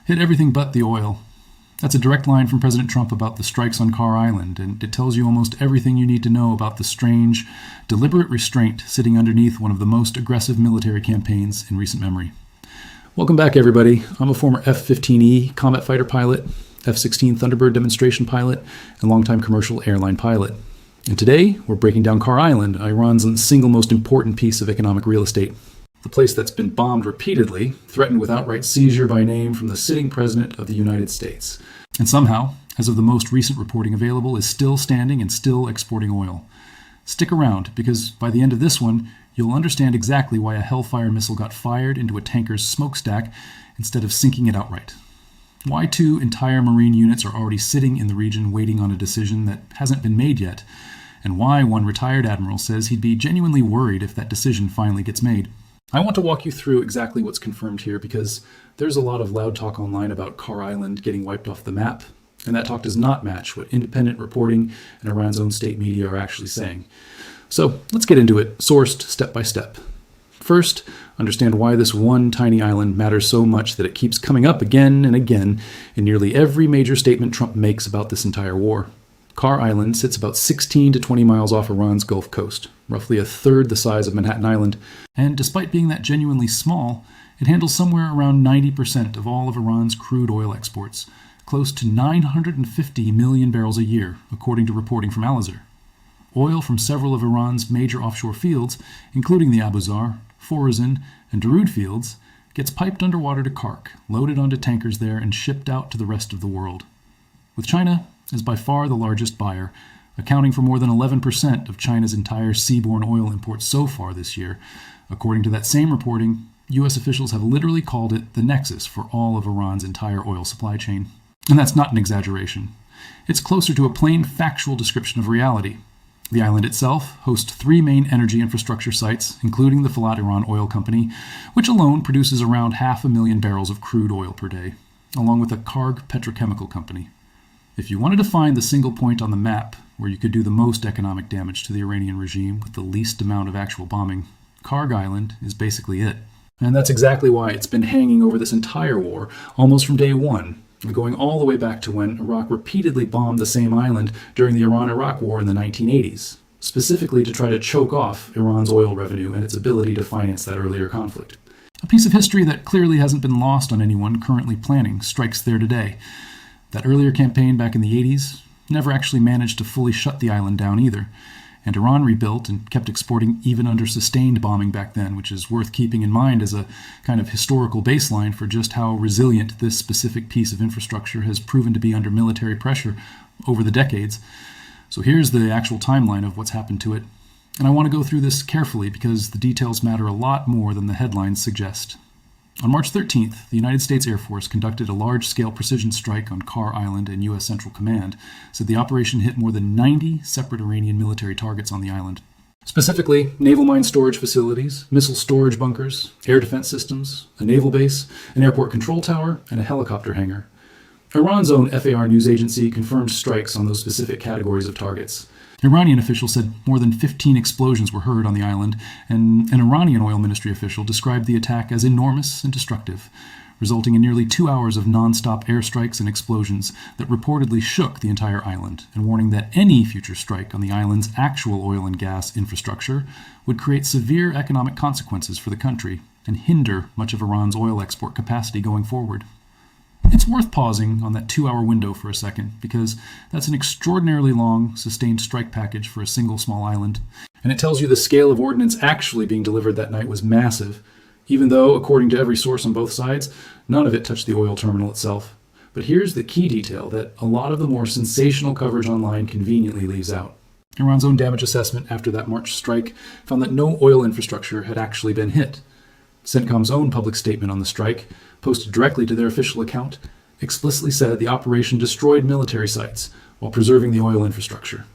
Hit everything but the oil. That's a direct line from President Trump about the strikes on Carr Island, and it tells you almost everything you need to know about the strange, deliberate restraint sitting underneath one of the most aggressive military campaigns in recent memory. Welcome back, everybody. I'm a former F-15E combat fighter pilot, F-16 Thunderbird demonstration pilot, and longtime commercial airline pilot. And today, we're breaking down Carr Island, Iran's single most important piece of economic real estate. The place that's been bombed repeatedly, threatened with outright seizure by name from the sitting president of the United States. And somehow, as of the most recent reporting available, is still standing and still exporting oil. Stick around, because by the end of this one, you'll understand exactly why a Hellfire missile got fired into a tanker's smokestack instead of sinking it outright. Why 2 entire Marine units are already sitting in the region waiting on a decision that hasn't been made yet, and why one retired admiral says he'd be genuinely worried if that decision finally gets made. I want to walk you through exactly what's confirmed here because there's a lot of loud talk online about Carr Island getting wiped off the map, and that talk does not match what independent reporting and Iran's own state media are actually saying. So let's get into it, sourced step by step. First, understand why this one tiny island matters so much that it keeps coming up again and again in nearly every major statement Trump makes about this entire war. Carr Island sits about 16 to 20 miles off Iran's Gulf Coast, roughly a third the size of Manhattan Island, and despite being that genuinely small, it handles somewhere around 90% of all of Iran's crude oil exports, close to 950 million barrels a year, according to reporting from Al-Azhar. Oil from several of Iran's major offshore fields, including the Abu Zar, Khorasan, and Darude fields, gets piped underwater to Kark, loaded onto tankers there, and shipped out to the rest of the world. With China as by far the largest buyer, accounting for more than 11% of China's entire seaborne oil imports so far this year. According to that same reporting, U.S. officials have literally called it the nexus for all of Iran's entire oil supply chain. And that's not an exaggeration. It's closer to a plain factual description of reality. The island itself hosts 3 main energy infrastructure sites, including the Filat Iran Oil Company, which alone produces around 500,000 barrels of crude oil per day, along with a Karg petrochemical company. If you wanted to find the single point on the map where you could do the most economic damage to the Iranian regime with the least amount of actual bombing, Karg Island is basically it. And that's exactly why it's been hanging over this entire war, almost from day one, going all the way back to when Iraq repeatedly bombed the same island during the Iran-Iraq War in the 1980s, specifically to try to choke off Iran's oil revenue and its ability to finance that earlier conflict. A piece of history that clearly hasn't been lost on anyone currently planning strikes there today. That earlier campaign back in the 80s never actually managed to fully shut the island down either, and Iran rebuilt and kept exporting even under sustained bombing back then, which is worth keeping in mind as a kind of historical baseline for just how resilient this specific piece of infrastructure has proven to be under military pressure over the decades. So here's the actual timeline of what's happened to it, and I want to go through this carefully because the details matter a lot more than the headlines suggest. On March 13th, the United States Air Force conducted a large-scale precision strike on Carr Island, and U.S. Central Command said the operation hit more than 90 separate Iranian military targets on the island. Specifically, naval mine storage facilities, missile storage bunkers, air defense systems, a naval base, an airport control tower, and a helicopter hangar. Iran's own FAR news agency confirmed strikes on those specific categories of targets. Iranian officials said more than 15 explosions were heard on the island, and an Iranian oil ministry official described the attack as enormous and destructive, resulting in nearly 2 hours of non-stop airstrikes and explosions that reportedly shook the entire island, and warning that any future strike on the island's actual oil and gas infrastructure would create severe economic consequences for the country and hinder much of Iran's oil export capacity going forward. It's worth pausing on that 2-hour window for a second, because that's an extraordinarily long, sustained strike package for a single small island, and it tells you the scale of ordnance actually being delivered that night was massive, even though, according to every source on both sides, none of it touched the oil terminal itself. But here's the key detail that a lot of the more sensational coverage online conveniently leaves out. Iran's own damage assessment after that March strike found that no oil infrastructure had actually been hit. CENTCOM's own public statement on the strike, posted directly to their official account, explicitly said the operation destroyed military sites while preserving the oil infrastructure.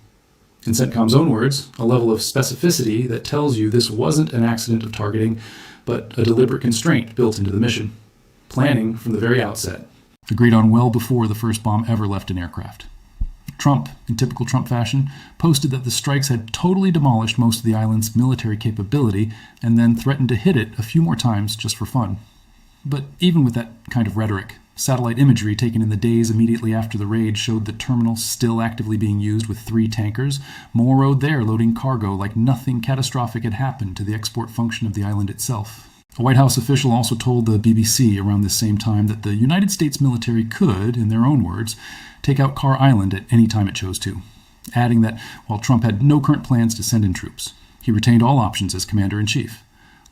In CENTCOM's own words, a level of specificity that tells you this wasn't an accident of targeting, but a deliberate constraint built into the mission. Planning from the very outset. Agreed on well before the first bomb ever left an aircraft. Trump, in typical Trump fashion, posted that the strikes had totally demolished most of the island's military capability and then threatened to hit it a few more times just for fun. But even with that kind of rhetoric, Satellite imagery taken in the days immediately after the raid showed the terminal still actively being used with 3 tankers, more rode there loading cargo like nothing catastrophic had happened to the export function of the island itself. A White House official also told the BBC around this same time that the United States military could, in their own words, take out Carr Island at any time it chose to, adding that while Trump had no current plans to send in troops, he retained all options as commander-in-chief,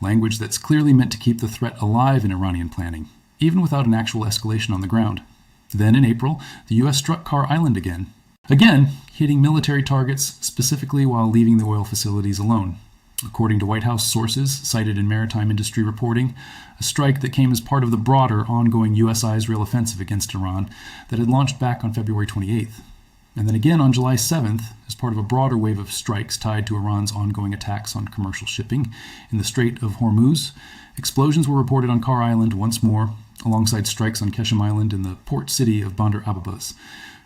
language that's clearly meant to keep the threat alive in Iranian planning, even without an actual escalation on the ground. Then in April, the U.S. struck Carr Island again, hitting military targets specifically while leaving the oil facilities alone. According to White House sources cited in maritime industry reporting, a strike that came as part of the broader ongoing U.S.-Israel offensive against Iran that had launched back on February 28th. And then again on July 7th, as part of a broader wave of strikes tied to Iran's ongoing attacks on commercial shipping in the Strait of Hormuz, explosions were reported on Carr Island once more, alongside strikes on Keshem Island in the port city of Bandar Abbas.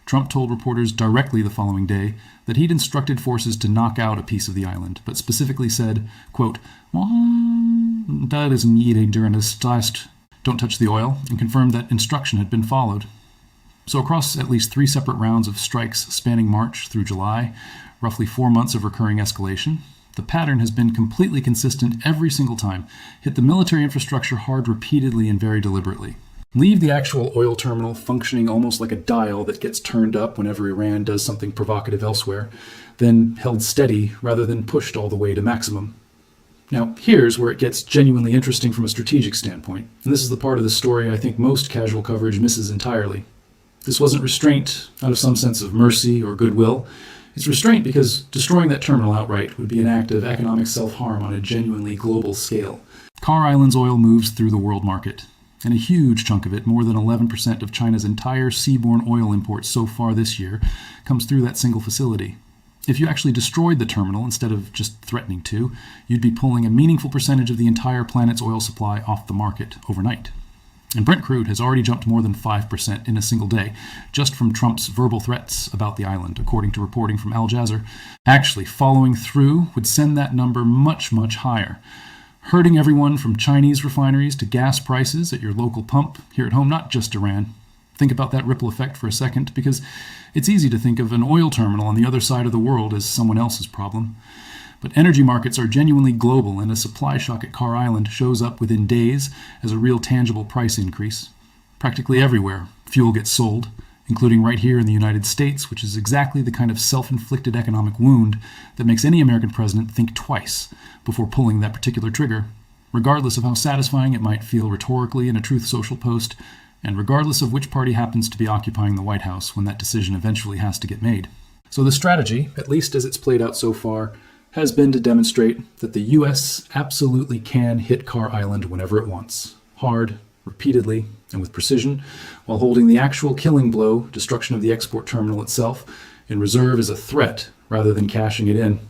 Trump told reporters directly the following day that he'd instructed forces to knock out a piece of the island, but specifically said, quote, "That is needed during this test. Don't touch the oil," and confirmed that instruction had been followed. So across at least 3 separate rounds of strikes spanning March through July, roughly 4 months of recurring escalation, the pattern has been completely consistent every single time. Hit the military infrastructure hard repeatedly and very deliberately. Leave the actual oil terminal functioning almost like a dial that gets turned up whenever Iran does something provocative elsewhere, then held steady rather than pushed all the way to maximum. Now, here's where it gets genuinely interesting from a strategic standpoint, and this is the part of the story I think most casual coverage misses entirely. This wasn't restraint out of some sense of mercy or goodwill. It's restraint because destroying that terminal outright would be an act of economic self-harm on a genuinely global scale. Carr Island's oil moves through the world market, and a huge chunk of it, more than 11% of China's entire seaborne oil imports so far this year, comes through that single facility. If you actually destroyed the terminal instead of just threatening to, you'd be pulling a meaningful percentage of the entire planet's oil supply off the market overnight. And Brent crude has already jumped more than 5% in a single day, just from Trump's verbal threats about the island, according to reporting from Al Jazeera. Actually, following through would send that number much, much higher, hurting everyone from Chinese refineries to gas prices at your local pump here at home, not just Iran. Think about that ripple effect for a second, because it's easy to think of an oil terminal on the other side of the world as someone else's problem. But energy markets are genuinely global, and a supply shock at Carr Island shows up within days as a real tangible price increase. Practically everywhere, fuel gets sold, including right here in the United States, which is exactly the kind of self-inflicted economic wound that makes any American president think twice before pulling that particular trigger, regardless of how satisfying it might feel rhetorically in a Truth Social post, and regardless of which party happens to be occupying the White House when that decision eventually has to get made. So the strategy, at least as it's played out so far, has been to demonstrate that the U.S. absolutely can hit Carr Island whenever it wants, hard, repeatedly, and with precision, while holding the actual killing blow, destruction of the export terminal itself, in reserve as a threat rather than cashing it in.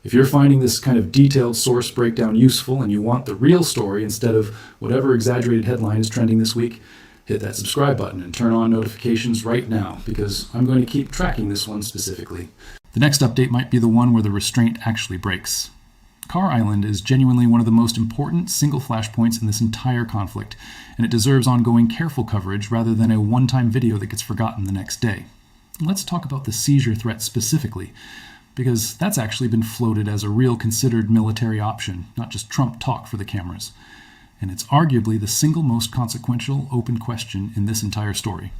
If you're finding this kind of detailed source breakdown useful and you want the real story instead of whatever exaggerated headline is trending this week, hit that subscribe button and turn on notifications right now, because I'm going to keep tracking this one specifically. The next update might be the one where the restraint actually breaks. Carr Island is genuinely one of the most important single flashpoints in this entire conflict, and it deserves ongoing careful coverage rather than a one-time video that gets forgotten the next day. Let's talk about the seizure threat specifically, because that's actually been floated as a real considered military option, not just Trump talk for the cameras. And it's arguably the single most consequential open question in this entire story.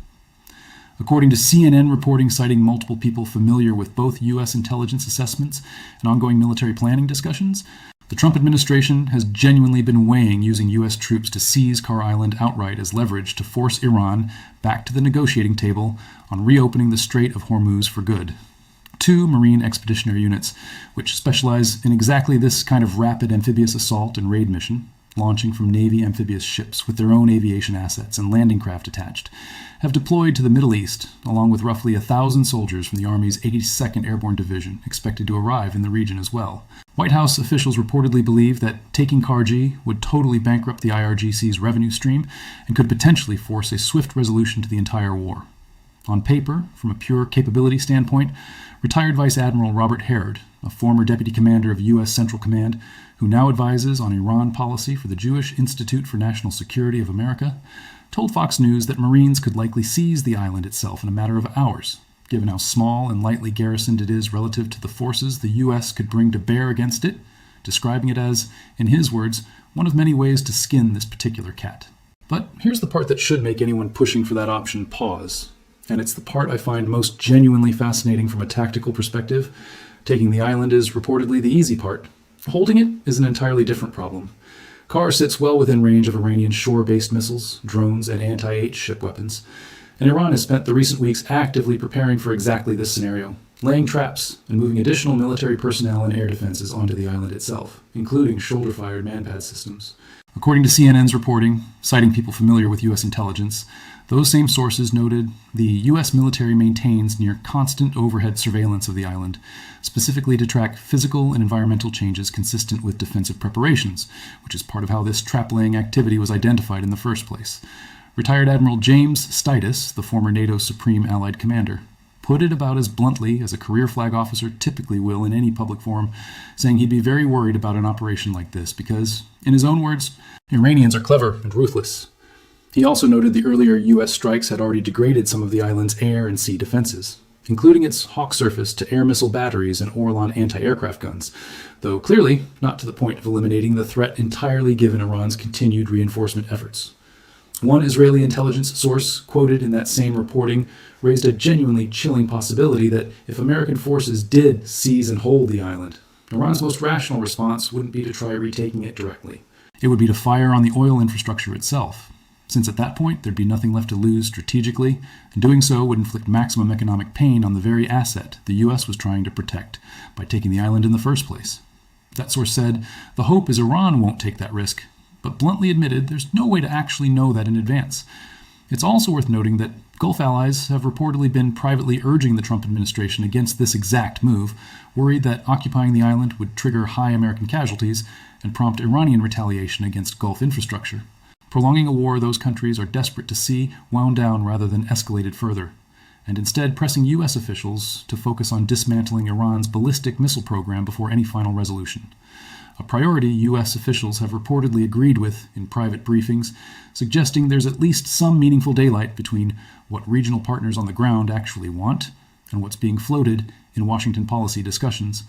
According to CNN reporting citing multiple people familiar with both U.S. intelligence assessments and ongoing military planning discussions, the Trump administration has genuinely been weighing using U.S. troops to seize Carr Island outright as leverage to force Iran back to the negotiating table on reopening the Strait of Hormuz for good. 2 Marine Expeditionary Units, which specialize in exactly this kind of rapid amphibious assault and raid mission, launching from Navy amphibious ships with their own aviation assets and landing craft attached, have deployed to the Middle East, along with roughly 1,000 soldiers from the Army's 82nd Airborne Division, expected to arrive in the region as well. White House officials reportedly believe that taking Carr-G would totally bankrupt the IRGC's revenue stream and could potentially force a swift resolution to the entire war. On paper, from a pure capability standpoint, retired Vice Admiral Robert Herod, a former deputy commander of U.S. Central Command, who now advises on Iran policy for the Jewish Institute for National Security of America, told Fox News that Marines could likely seize the island itself in a matter of hours, given how small and lightly garrisoned it is relative to the forces the U.S. could bring to bear against it, describing it as, in his words, one of many ways to skin this particular cat. But here's the part that should make anyone pushing for that option pause, and it's the part I find most genuinely fascinating from a tactical perspective. Taking the island is reportedly the easy part. Holding it is an entirely different problem. Kar sits well within range of Iranian shore-based missiles, drones, and anti-H ship weapons, and Iran has spent the recent weeks actively preparing for exactly this scenario, laying traps and moving additional military personnel and air defenses onto the island itself, including shoulder-fired manpad systems. According to CNN's reporting, citing people familiar with U.S. intelligence, those same sources noted the U.S. military maintains near constant overhead surveillance of the island, specifically to track physical and environmental changes consistent with defensive preparations, which is part of how this trap-laying activity was identified in the first place. Retired Admiral James Stites, the former NATO Supreme Allied Commander, put it about as bluntly as a career flag officer typically will in any public forum, saying he'd be very worried about an operation like this because, in his own words, Iranians are clever and ruthless. He also noted the earlier U.S. strikes had already degraded some of the island's air and sea defenses, including its hawk surface to air missile batteries and Orlan anti-aircraft guns, though clearly not to the point of eliminating the threat entirely given Iran's continued reinforcement efforts. One Israeli intelligence source quoted in that same reporting raised a genuinely chilling possibility that if American forces did seize and hold the island, Iran's most rational response wouldn't be to try retaking it directly. It would be to fire on the oil infrastructure itself, since at that point there'd be nothing left to lose strategically, and doing so would inflict maximum economic pain on the very asset the U.S. was trying to protect by taking the island in the first place. That source said, the hope is Iran won't take that risk, but bluntly admitted there's no way to actually know that in advance. It's also worth noting that Gulf allies have reportedly been privately urging the Trump administration against this exact move, worried that occupying the island would trigger high American casualties and prompt Iranian retaliation against Gulf infrastructure, prolonging a war those countries are desperate to see wound down rather than escalated further, and instead pressing U.S. officials to focus on dismantling Iran's ballistic missile program before any final resolution. A priority U.S. officials have reportedly agreed with in private briefings, suggesting there's at least some meaningful daylight between what regional partners on the ground actually want and what's being floated in Washington policy discussions.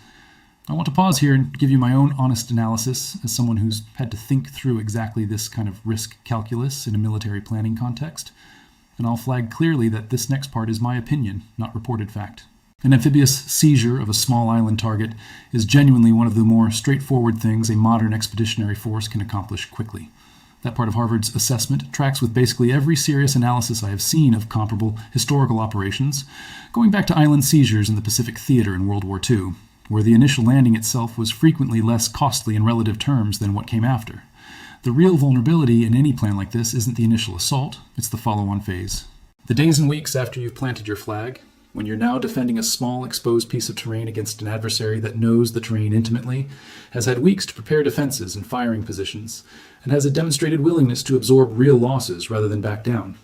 I want to pause here and give you my own honest analysis as someone who's had to think through exactly this kind of risk calculus in a military planning context, and I'll flag clearly that this next part is my opinion, not reported fact. An amphibious seizure of a small island target is genuinely one of the more straightforward things a modern expeditionary force can accomplish quickly. That part of Harvard's assessment tracks with basically every serious analysis I have seen of comparable historical operations, going back to island seizures in the Pacific Theater in World War II, where the initial landing itself was frequently less costly in relative terms than what came after. The real vulnerability in any plan like this isn't the initial assault, it's the follow-on phase. The days and weeks after you've planted your flag, when you're now defending a small exposed piece of terrain against an adversary that knows the terrain intimately, has had weeks to prepare defenses and firing positions, and has a demonstrated willingness to absorb real losses rather than back down.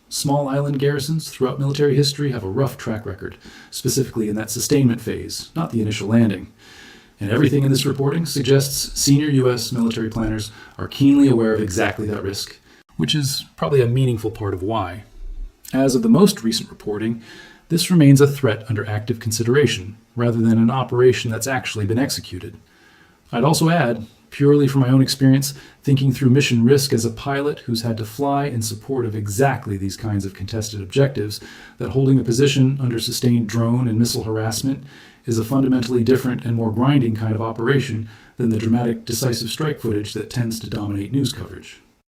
Small island garrisons throughout military history have a rough track record, specifically in that sustainment phase, not the initial landing. And everything in this reporting suggests senior U.S. military planners are keenly aware of exactly that risk, which is probably a meaningful part of why. As of the most recent reporting, this remains a threat under active consideration, rather than an operation that's actually been executed. I'd also add, purely from my own experience, thinking through mission risk as a pilot who's had to fly in support of exactly these kinds of contested objectives, that holding a position under sustained drone and missile harassment is a fundamentally different and more grinding kind of operation than the dramatic decisive strike footage that tends to dominate news coverage.